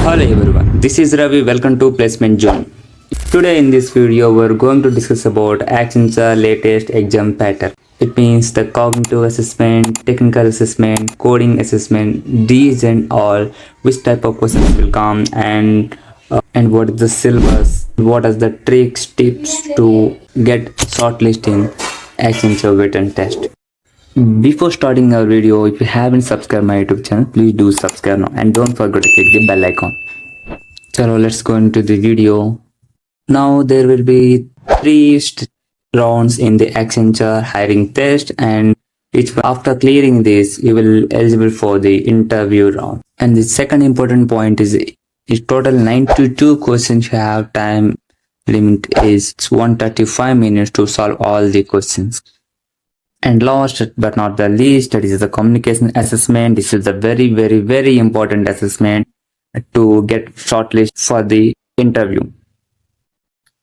Hello everyone, this is Ravi. Welcome to Placement Zone. Today in this video, we're going to discuss about Accenture latest exam pattern. It means the cognitive assessment, technical assessment, coding assessment, these and all, which type of questions will come, and what is the syllabus, what are the tricks, tips to get shortlist in Accenture written test. Before starting our video, if you haven't subscribed my YouTube channel, please do subscribe now and don't forget to click the bell icon. So let's go into the video. Now there will be three rounds in the Accenture hiring test, and after clearing this, you will eligible for the interview round. And the second important point is total 92 questions you have. Time limit is 135 minutes to solve all the questions. And last but not the least, that is the communication assessment. This is a very important assessment to get shortlisted for the interview.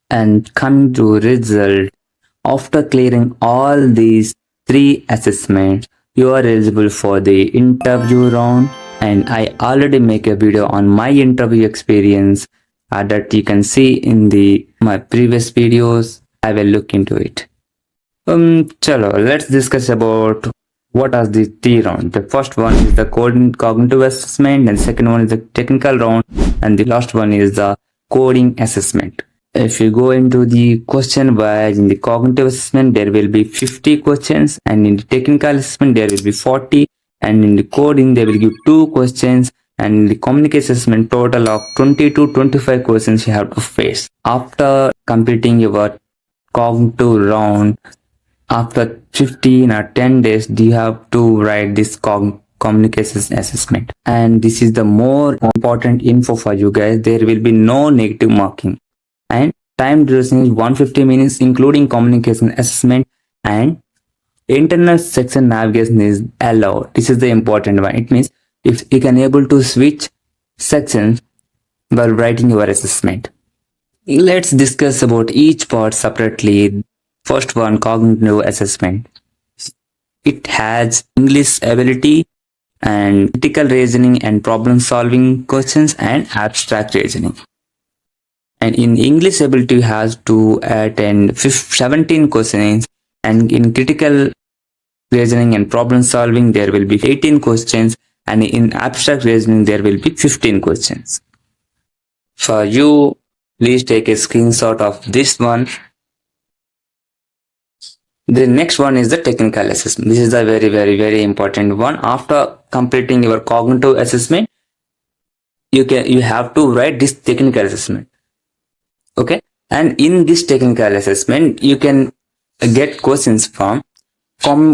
And coming to result, after clearing all these three assessments, you are eligible for the interview round. And I already make a video on my interview experience that you can see in my previous videos. I will look into it. Chalo, let's discuss about what are the three rounds. The first one is the cognitive assessment, and the second one is the technical round, and the last one is the coding assessment. If you go into the question wise, in the cognitive assessment there will be 50 questions, and in the technical assessment there will be 40, and in the coding they will give 2 questions, and in the communication assessment total of 20 to 25 questions you have to face. After completing your cognitive round, after 15 or 10 days, you have to write this communication assessment. And this is the more important info for you guys. There will be no negative marking. And time duration is 150 minutes, including communication assessment, and internal section navigation is allowed. This is the important one. It means if you can able to switch sections while writing your assessment. Let's discuss about each part separately. First one, cognitive assessment. It has English ability and critical reasoning and problem solving questions and abstract reasoning. And in English ability you have to attend 17 questions, and in critical reasoning and problem solving there will be 18 questions, and in abstract reasoning there will be 15 questions. For you, please take a screenshot of this one. The next one is the technical assessment. This is a very important one. After completing your cognitive assessment, you have to write this technical assessment. Okay, and in this technical assessment you can get questions from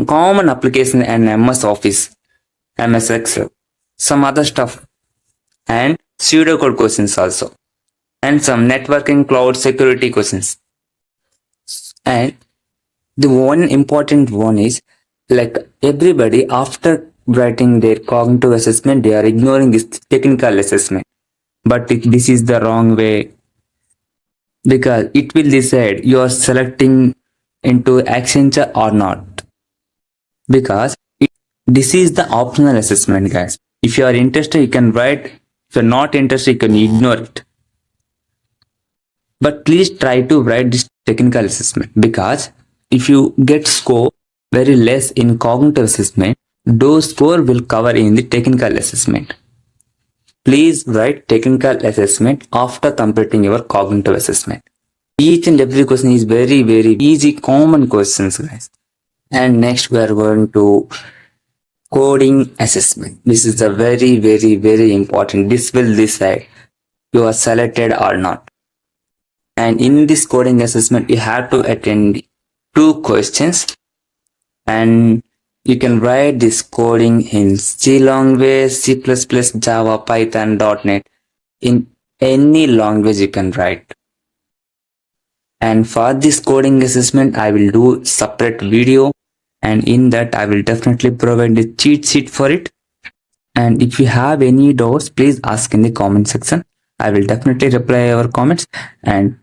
common application and MS Office, MS Excel, some other stuff, and pseudocode questions also, and some networking, cloud security questions. And the one important one is, like, everybody after writing their cognitive assessment, they are ignoring this technical assessment. But this is the wrong way, because it will decide you are selecting into Accenture or not. Because this is the optional assessment, guys. If you are interested, you can write. If you are not interested, you can ignore it. But please try to write this technical assessment, because if you get score very less in cognitive assessment, those score will cover in the technical assessment. Please write technical assessment after completing your cognitive assessment. Each and every question is very easy, common questions, guys. And next we are going to coding assessment. This is a very important. This will decide you are selected or not. And in this coding assessment you have to attend 2 questions, and you can write this coding in C language, C++, Java, Python, .NET. In any language you can write. And for this coding assessment I will do separate video, and in that I will definitely provide the cheat sheet for it. And if you have any doubts, please ask in the comment section. I will definitely reply your comments. And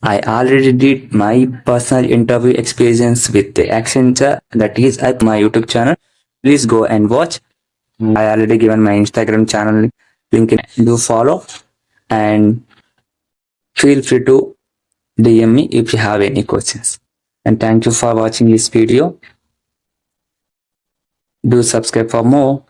I already did my personal interview experience with the Accenture, that is at my YouTube channel. Please go and watch. I already given my Instagram channel link in. Do follow and feel free to DM me if you have any questions. And thank you for watching this video. Do subscribe for more.